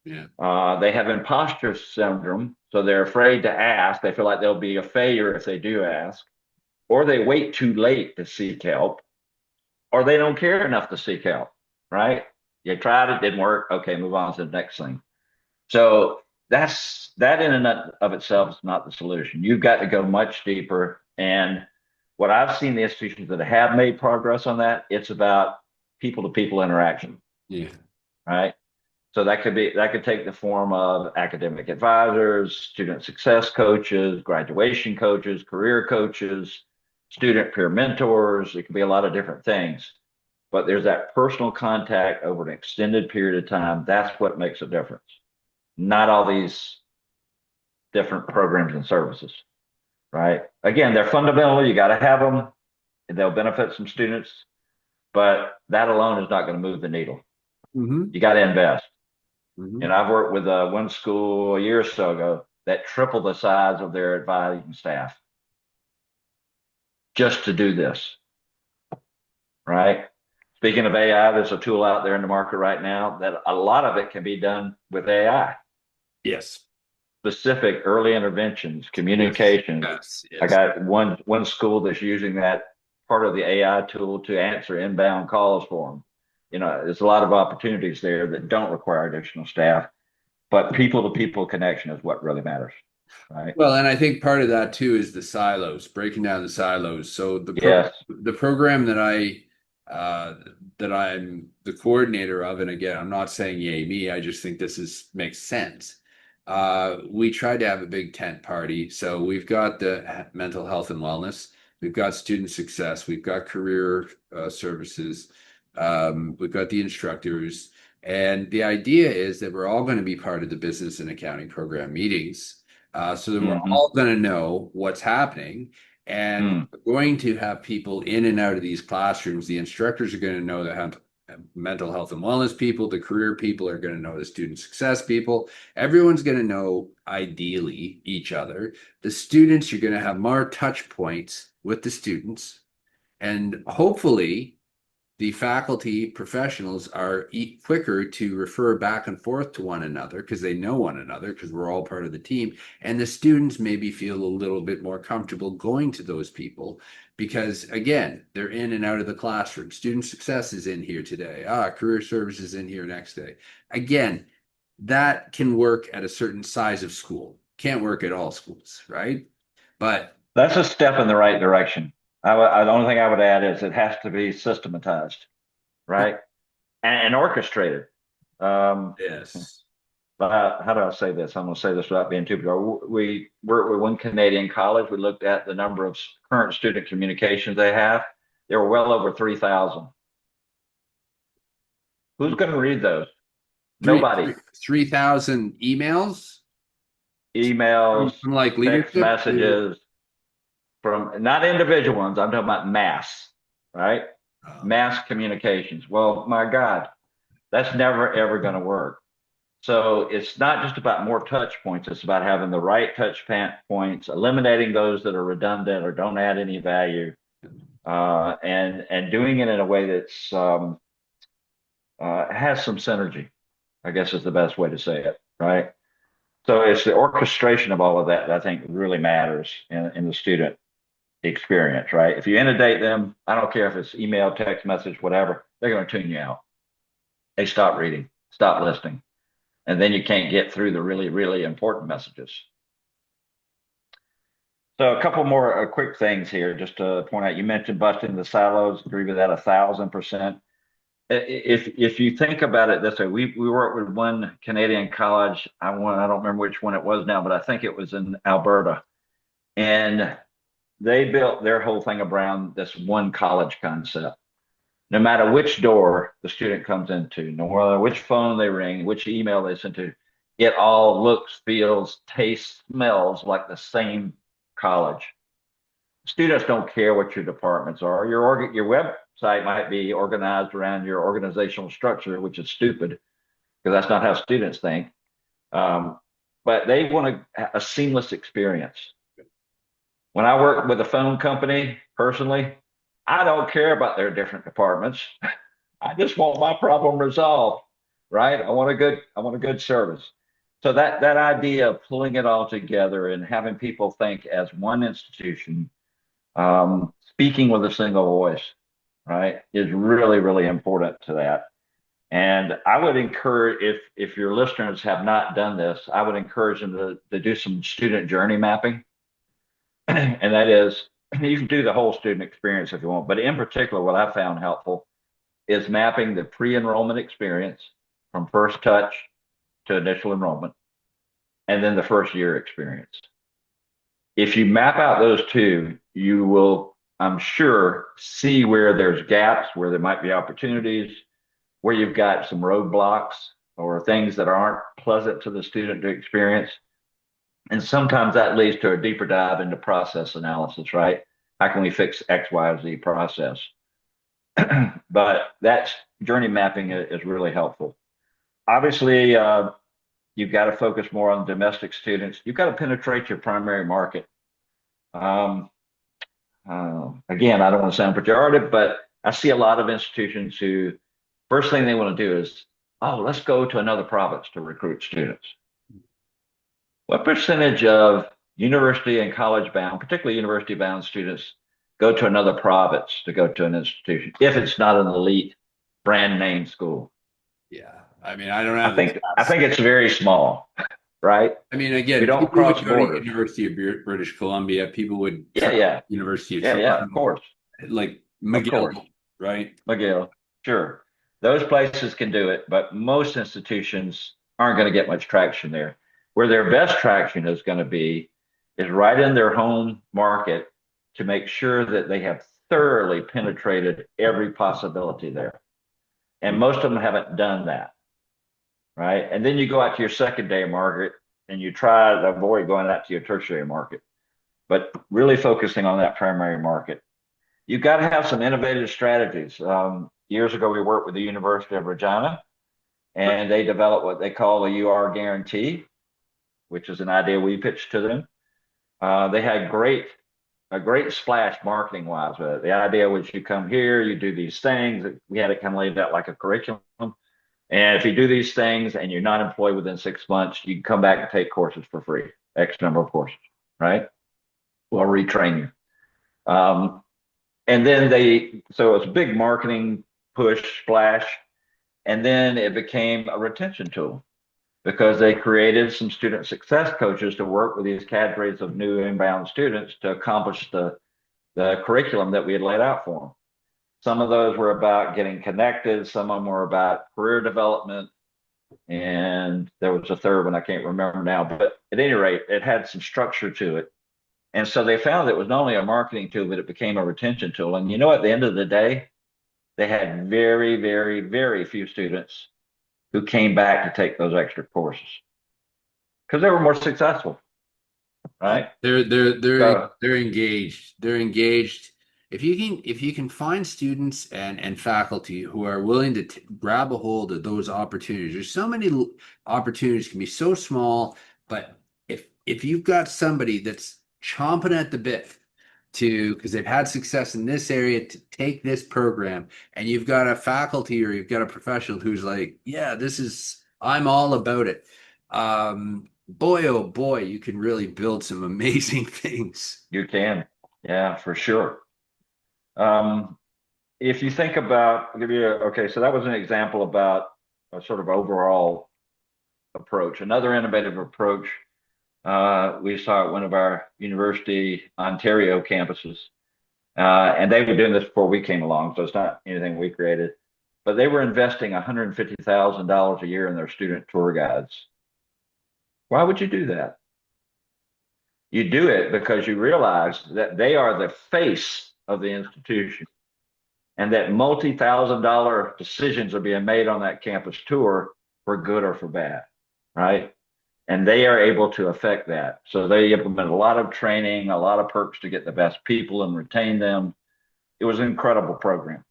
Yeah. they have imposter syndrome, so they're afraid to ask. They feel like they'll be a failure if they do ask, or they wait too late to seek help, or they don't care enough to seek help, right? You tried it, didn't work. Okay, move on to the next thing. So that in and of itself is not the solution. You've got to go much deeper. And what I've seen the institutions that have made progress on that, it's about people to people interaction, Yeah. right? So that could take the form of academic advisors, student success coaches, graduation coaches, career coaches, student peer mentors. It could be a lot of different things. But there's that personal contact over an extended period of time. That's what makes a difference. Not all these different programs and services, right? Again, they're fundamental. You got to have them. And they'll benefit some students, but that alone is not going to move the needle. Mm-hmm. You got to invest. Mm-hmm. And I've worked with one school a year or so ago that tripled the size of their advising staff just to do this, right? Speaking of AI, there's a tool out there in the market right now that a lot of it can be done with AI. Yes. Specific early interventions, Yes. communications. Yes. I Yes. got one school that's using that part of the AI tool to answer inbound calls for them. You know, there's a lot of opportunities there that don't require additional staff, but people to people connection is what really matters, right? Well, and I think part of that too is the silos, breaking down the silos. So Yes. the program uh that I'm the coordinator of, and again, I'm not saying yay me, I just think this is makes sense. We tried to have a big tent party. So we've got the mental health and wellness, we've got student success, we've got career services, we've got the instructors, and the idea is that we're all going to be part of the business and accounting program meetings, so that we're Mm-hmm. all going to know what's happening. And Mm. we're going to have people in and out of these classrooms. The instructors are going to know the mental health and wellness people. The career people are going to know the student success people. Everyone's going to know, ideally, each other. The students, you're going to have more touch points with the students. And hopefully, the faculty professionals are quicker to refer back and forth to one another because they know one another because we're all part of the team. And the students maybe feel a little bit more comfortable going to those people because, again, they're in and out of the classroom. Student success is in here today. Career service is in here next day. Again, that can work at a certain size of school. Can't work at all schools, right? But That's a step in the right direction. The only thing I would add is it has to be systematized, right? And orchestrated. Um, yes. how do I say this? I'm going to say this without being too particular. We worked with one Canadian college. We looked at the number of current student communications they have. There were well over 3,000. Who's going to read those? Three Nobody. 3,000 emails Emails, from like text leadership to messages from not individual ones. I'm talking about mass, right? Mass communications. Well, my God, that's never ever going to work. So it's not just about more touch points. It's about having the right touch points, eliminating those that are redundant or don't add any value, and doing it in a way that's has some synergy, I guess is the best way to say it, right? So it's the orchestration of all of that I think really matters in the student experience, right? If you inundate them, I don't care if it's email, text message, whatever, they're going to tune you out. They stop reading, stop listening, and then you can't get through the really, really important messages. So a couple more quick things here, just to point out. You mentioned busting the silos. Agree with that 1,000%. If you think about it this way, we worked with one Canadian college. I don't remember which one it was now, but I think it was in Alberta, and they built their whole thing around this one college concept. No matter which door the student comes into, no matter which phone they ring, which email they send to, it all looks, feels, tastes, smells like the same college. Students don't care what your departments are. Your website might be organized around your organizational structure, which is stupid because that's not how students think. But they want a seamless experience. When I work with a phone company personally, I don't care about their different departments. I just want my problem resolved, right? I want a good service. So that idea of pulling it all together and having people think as one institution, speaking with a single voice, right, is really, really important to that. And I would encourage, if your listeners have not done this, I would encourage them to do some student journey mapping. And that is, you can do the whole student experience if you want, but in particular, what I found helpful is mapping the pre-enrollment experience from first touch to initial enrollment, and then the first year experience. If you map out those two, you will, I'm sure, see where there's gaps, where there might be opportunities, where you've got some roadblocks or things that aren't pleasant to the student to experience. And sometimes that leads to a deeper dive into process analysis, right? How can we fix X, Y, Z process? But that's journey mapping is really helpful. Obviously, you've got to focus more on domestic students. You've got to penetrate your primary market. Again, I don't want to sound pejorative, but I see a lot of institutions who first thing they want to do is, oh, let's go to another province to recruit students. What percentage of university and college bound, particularly university bound students, go to another province to go to an institution if it's not an elite brand name school? Yeah. I mean, I don't have I think it's very small, right? I mean, again, We don't people would cross go to borders. University of British Columbia. People would Yeah. University of Yeah, of Toronto, course. like Of course. McGill, right? McGill, sure. Those places can do it, but most institutions aren't going to get much traction there. Where their best traction is going to be is right in their home market to make sure that they have thoroughly penetrated every possibility there. And most of them haven't done that, right? And then you go out to your secondary market and you try to avoid going out to your tertiary market, but really focusing on that primary market. You've got to have some innovative strategies. Years ago, we worked with the University of Regina, and they developed what they call a UR guarantee, which is an idea we pitched to them. They had a great splash marketing wise with it. The idea was you come here, you do these things. We had it kind of laid out like a curriculum. And if you do these things and you're not employed within 6 months, you can come back and take courses for free, X number of courses, right? We'll retrain you. And then so it was a big marketing push, splash. And then it became a retention tool because they created some student success coaches to work with these cadres of new inbound students to accomplish the curriculum that we had laid out for them. Some of those were about getting connected. Some of them were about career development. And there was a third one I can't remember now. But at any rate, it had some structure to it. And so they found that it was not only a marketing tool, but it became a retention tool. And you know, at the end of the day, they had very, very, very few students who came back to take those extra courses because they were more successful, right? So They're engaged. They're engaged. If you can find students and faculty who are willing to grab a hold of those opportunities, there's so many opportunities can be so small, but if you've got somebody that's chomping at the bit to because they've had success in this area to take this program, and you've got a faculty or you've got a professional who's like, yeah, I'm all about it. Boy, oh boy, you can really build some amazing things. you can, yeah, for sure. Um, if you think about, I'll give you okay, so that was an example about a sort of overall approach. Another innovative approach we saw at one of our University Ontario campuses, and they were doing this before we came along, so it's not anything we created. But they were investing $150,000 a year in their student tour guides. Why would you do that? You do it because you realize that they are the face of the institution and that multi-thousand-dollar decisions are being made on that campus tour for good or for bad, right? And they are able to affect that. So they implement a lot of training, a lot of perks to get the best people and retain them. It was an incredible program.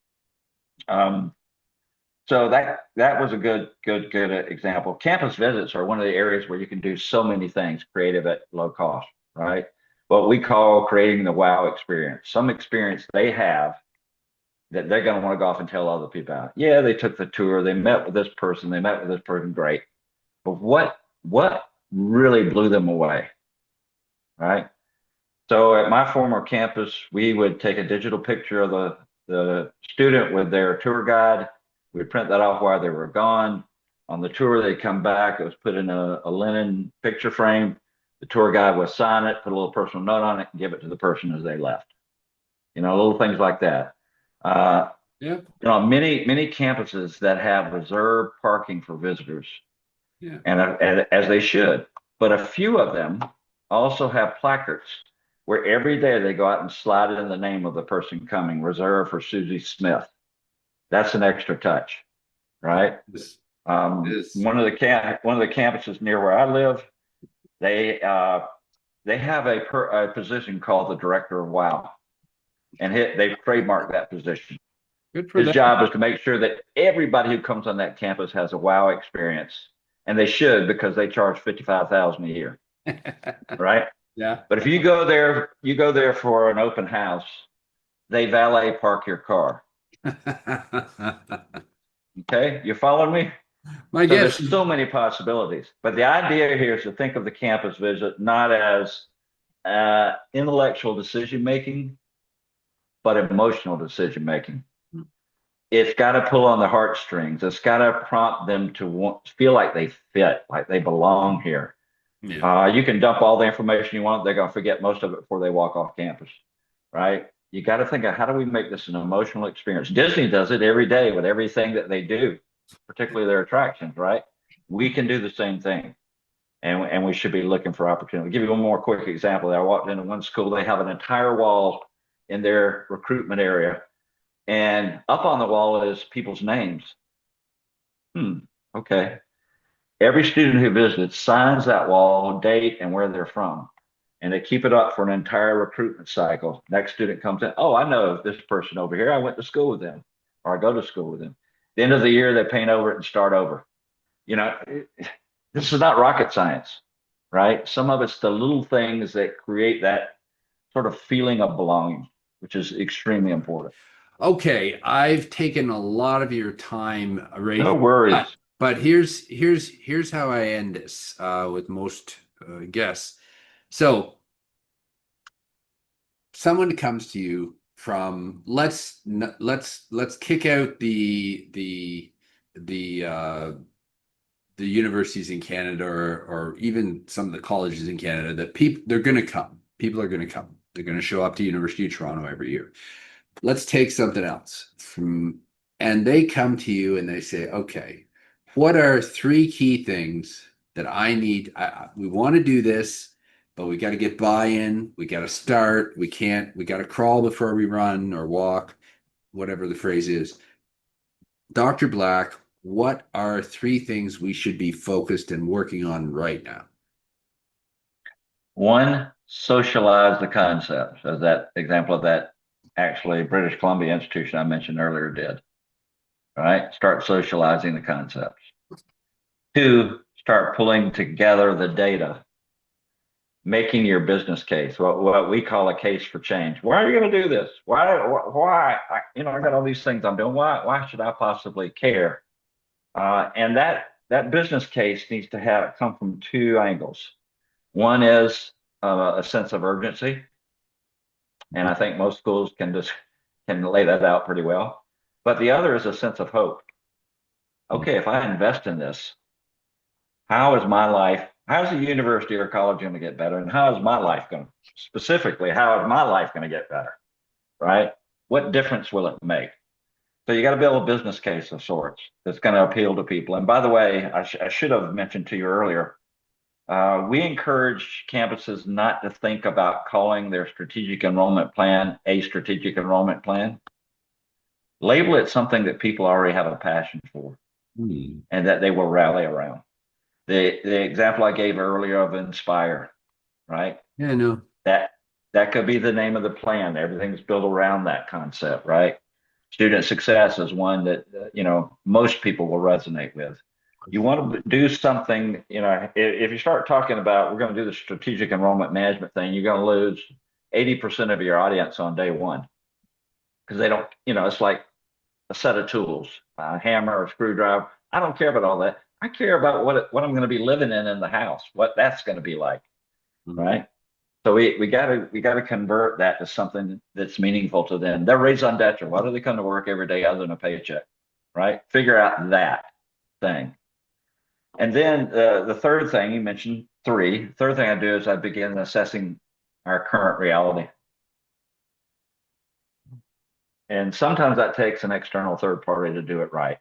So that was a good example. Campus visits are one of the areas where you can do so many things creative at low cost, right? What we call creating the wow experience. Some experience they have that they're going to want to go off and tell other people about. Yeah, they took the tour, they met with this person, great. But what really blew them away, right? So at my former campus, we would take a digital picture of the student with their tour guide. We'd print that off while they were gone. On the tour, they'd come back. It was put in a linen picture frame. The tour guide would sign it, put a little personal note on it, and give it to the person as they left. Little things like that. Yeah. Many campuses that have reserved parking for visitors, Yeah. and as they should, but a few of them also have placards where every day they go out and slide in the name of the person coming, reserved for Susie Smith. That's an extra touch, right? One of the campuses near where I live, they have a position called the director of WOW, and they've trademarked that position. Good for His them. job is to make sure that everybody who comes on that campus has a WOW experience, and they should because they charge $55,000 a year, right? Yeah. But if you go there for an open house, they valet park your car. Okay, you following me? My So guess. there's so many possibilities. But the idea here is to think of the campus visit not as intellectual decision making, but emotional decision making. It's got to pull on the heartstrings. It's got to prompt them to feel like they fit, like they belong here. Yeah. You can dump all the information you want. They're going to forget most of it before they walk off campus, right? You got to think of how do we make this an emotional experience? Disney does it every day with everything that they do, particularly their attractions, right? We can do the same thing, and we should be looking for opportunity. I'll give you one more quick example. I walked into one school. They have an entire wall in their recruitment area, and up on the wall is people's names. Okay. Every student who visits signs that wall, date, and where they're from. And they keep it up for an entire recruitment cycle. Next student comes in, oh, I know this person over here. I went to school with them, or I go to school with them. At the end of the year, they paint over it and start over. This is not rocket science, right? Some of it's the little things that create that sort of feeling of belonging, which is extremely important. Okay, I've taken a lot of your time, Ray. No worries. But here's how I end this with most guests. So someone comes to you from let's kick out the universities in Canada or even some of the colleges in Canada that they're going to come. People are going to come. They're going to show up to University of Toronto every year. Let's take something else and they come to you and they say, okay, what are three key things that I need? We want to do this, but we got to get buy-in. We got to start. We got to crawl before we run or walk, whatever the phrase is. Dr. Black, what are three things we should be focused and working on right now? One, socialize the concepts, as that example of that actually British Columbia institution I mentioned earlier did. All right, start socializing the concepts. Two, start pulling together the data, making your business case, what we call a case for change. Why are you going to do this? Why? I got all these things I'm doing. Why should I possibly care? And that business case needs to have come from two angles. One is a sense of urgency, and I think most schools can lay that out pretty well. But the other is a sense of hope. Okay, if I invest in this, how is my life? How is the university or college going to get better? And how is my life going to, specifically, how is my life going to get better? Right? What difference will it make? So you got to build a business case of sorts that's going to appeal to people. And by the way, I should have mentioned to you earlier, we encourage campuses not to think about calling their strategic enrollment plan a strategic enrollment plan. Label it something that people already have a passion for and that they will rally around. The example I gave earlier of Inspire, right? Yeah, no. That could be the name of the plan. Everything's built around that concept, right? Student success is one that most people will resonate with. You want to do something, if you start talking about we're going to do the strategic enrollment management thing, you're going to lose 80% of your audience on day one because they don't, it's like a set of tools, a hammer or a screwdriver. I don't care about all that. I care about what I'm going to be living in the house, what that's going to be like, right? So we gotta convert that to something that's meaningful to them. They're raison d'etre. Why do they come to work every day other than a paycheck, right? Figure out that thing. And then the third thing you mentioned, three. Third thing I do is I begin assessing our current reality. And sometimes that takes an external third party to do it right.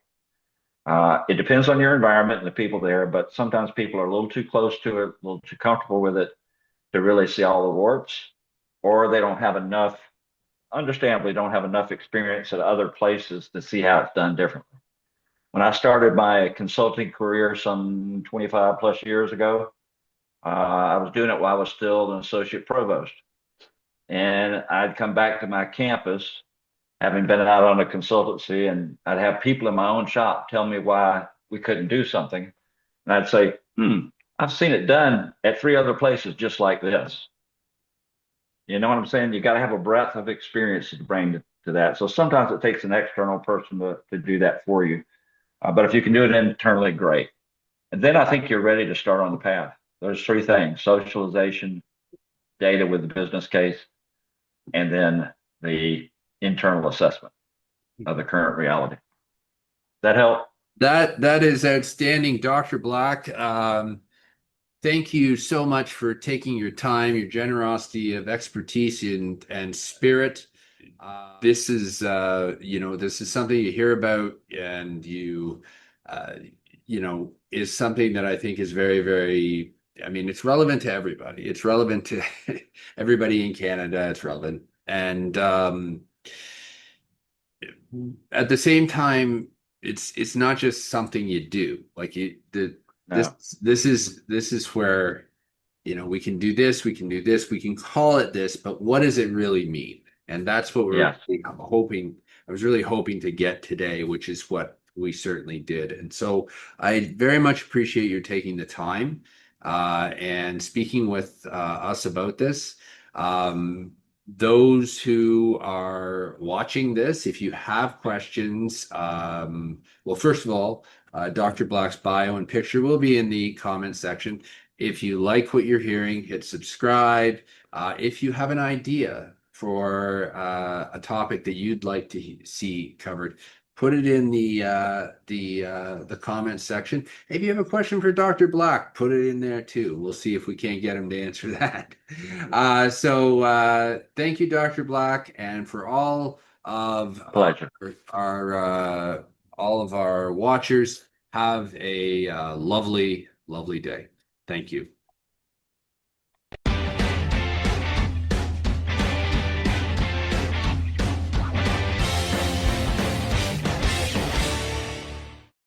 It depends on your environment and the people there, but sometimes people are a little too close to it, a little too comfortable with it to really see all the warts, or they don't have enough, understandably, don't have enough experience at other places to see how it's done differently. When I started my consulting career some 25 plus years ago, I was doing it while I was still an associate provost. And I'd come back to my campus, having been out on a consultancy, and I'd have people in my own shop tell me why we couldn't do something. And I'd say, I've seen it done at three other places just like this. You know what I'm saying? You got to have a breadth of experience to bring to that. So sometimes it takes an external person to do that for you. But if you can do it internally, great. And then I think you're ready to start on the path. There's three things: socialization, data with the business case, and then the internal assessment of the current reality. Does that help? That is outstanding, Dr. Black. Thank you so much for taking your time, your generosity of expertise and spirit. This is something you hear about, and is something that I think is very, very. I mean, it's relevant to everybody. It's relevant to everybody in Canada. It's relevant, and at the same time, it's not just something you do. Like No. this is where we can do this, we can do this, we can call it this, but what does it really mean? And that's what we're Yes. really hoping. I was really hoping to get today, which is what we certainly did. And so I very much appreciate you taking the time and speaking with us about this. Those who are watching this, if you have questions, well, first of all, Dr. Black's bio and picture will be in the comment section. If you like what you're hearing, hit subscribe. If you have an idea for a topic that you'd like to see covered, put it in the comment section. If you have a question for Dr. Black, put it in there too. We'll see if we can't get him to answer that. So thank you, Dr. Black, and for Pleasure. all of our watchers. Have a lovely, lovely day. Thank you.